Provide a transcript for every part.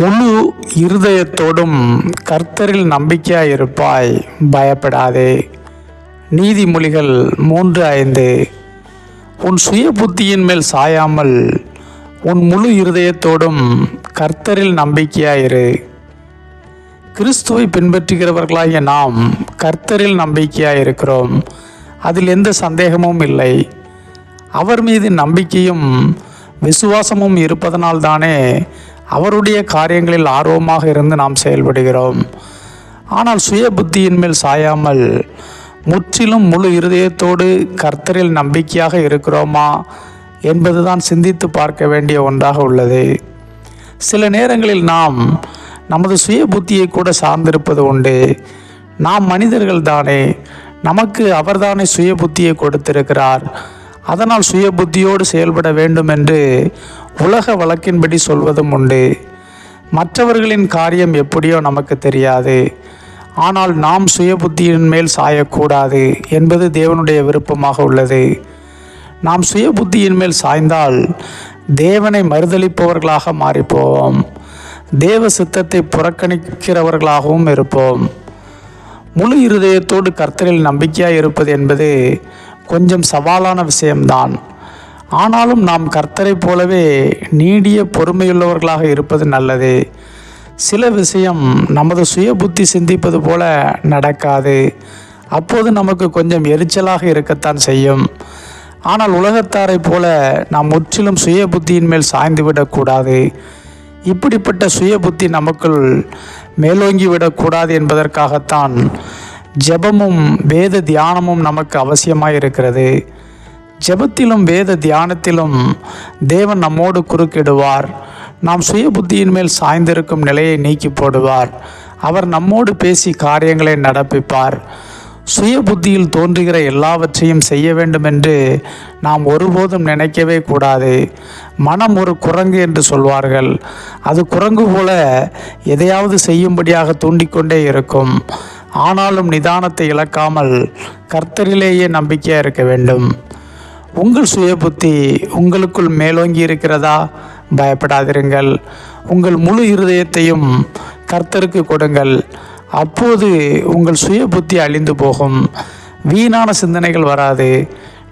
முழு இருதயத்தோடும் கர்த்தரில் நம்பிக்கையாயிருப்பாய், பயப்படாதே. நீதிமொழிகள் 3:5. உன் சுய புத்தியின் மேல் சாயாமல் உன் முழு இருதயத்தோடும் கர்த்தரில் நம்பிக்கையாயிரு. கிறிஸ்துவை பின்பற்றுகிறவர்களாகிய நாம் கர்த்தரில் நம்பிக்கையாயிருக்கிறோம். அதில் எந்த சந்தேகமும் இல்லை. அவர் மீது நம்பிக்கையும் விசுவாசமும் இருப்பதனால்தானே அவருடைய காரியங்களில் ஆர்வமாக இருந்து நாம் செயல்படுகிறோம். ஆனால் சுய புத்தியின் மேல் சாயாமல் முற்றிலும் முழு இருதயத்தோடு கர்த்தரில் நம்பிக்கையாக இருக்கிறோமா என்பதுதான் சிந்தித்து பார்க்க வேண்டிய ஒன்றாக உள்ளது. சில நேரங்களில் நாம் நமது சுய புத்தியை கூட சார்ந்திருப்பது உண்டு. நாம் மனிதர்கள் தானே, நமக்கு அவர்தானே சுய புத்தியை கொடுத்திருக்கிறார். அதனால் சுய புத்தியோடு செயல்பட வேண்டும் என்று உலக வழக்கின்படி சொல்வதும் உண்டு. மற்றவர்களின் காரியம் எப்படியோ நமக்கு தெரியாது. ஆனால் நாம் சுய புத்தியின் மேல் சாயக்கூடாது என்பது தேவனுடைய விருப்பமாக உள்ளது. நாம் சுய புத்தியின் மேல் சாய்ந்தால் தேவனை மறுதலிப்பவர்களாக மாறிப்போவோம். தேவ சித்தத்தை புறக்கணிக்கிறவர்களாகவும் இருப்போம். முழு இருதயத்தோடு கர்த்தரில் நம்பிக்கையாக இருப்பது என்பது கொஞ்சம் சவாலான விஷயம்தான். ஆனாலும் நாம் கர்த்தரை போலவே நீடிய பொறுமையுள்ளவர்களாக இருப்பது நல்லது. சில விஷயம் நமது சுய புத்தி சிந்திப்பது போல நடக்காது. அப்போது நமக்கு கொஞ்சம் எரிச்சலாக இருக்கத்தான் செய்யும். ஆனால் உலகத்தாரை போல நாம் முற்றிலும் சுய புத்தியின் மேல் சாய்ந்து விடக்கூடாது. இப்படிப்பட்ட சுய புத்தி நமக்குள் மேலோங்கி விடக்கூடாது என்பதற்காகத்தான் ஜெபமும் வேத தியானமும் நமக்கு அவசியமாக இருக்கிறது. ஜெபத்திலும் வேத தியானத்திலும் தேவன் நம்மோடு குறுக்கிடுவார். நாம் சுய புத்தியின் மேல் சாய்ந்திருக்கும் நிலையை நீக்கி போடுவார். அவர் நம்மோடு பேசி காரியங்களை நடப்பிப்பார். சுய புத்தியில் தோன்றுகிற எல்லாவற்றையும் செய்ய வேண்டும் என்று நாம் ஒருபோதும் நினைக்கவே கூடாது. மனம் ஒரு குரங்கு என்று சொல்வார்கள். அது குரங்கு போல எதையாவது செய்யும்படியாக தூண்டிக்கொண்டே இருக்கும். ஆனாலும் நிதானத்தை இழக்காமல் கர்த்தரிலேயே நம்பிக்கையாக இருக்க வேண்டும். உங்கள் சுய புத்தி உங்களுக்குள் மேலோங்கி இருக்கிறதா? பயப்படாதிருங்கள். உங்கள் முழு இருதயத்தையும் கர்த்தருக்கு கொடுங்கள். அப்போது உங்கள் சுய புத்தி அழிந்து போகும். வீணான சிந்தனைகள் வராது.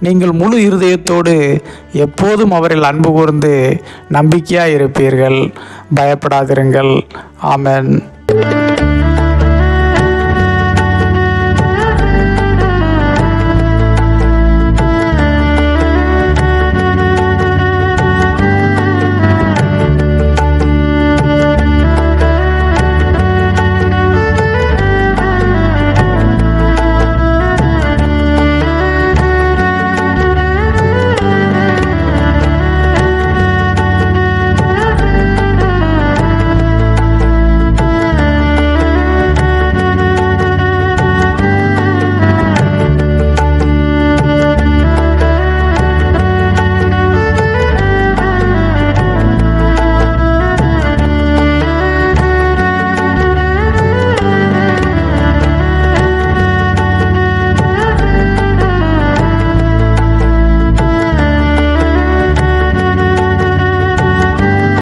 நீங்கள் முழு இருதயத்தோடு எப்போதும் அவரில் அன்பு கூர்ந்து நம்பிக்கையாக இருப்பீர்கள். பயப்படாதிருங்கள். ஆமென்.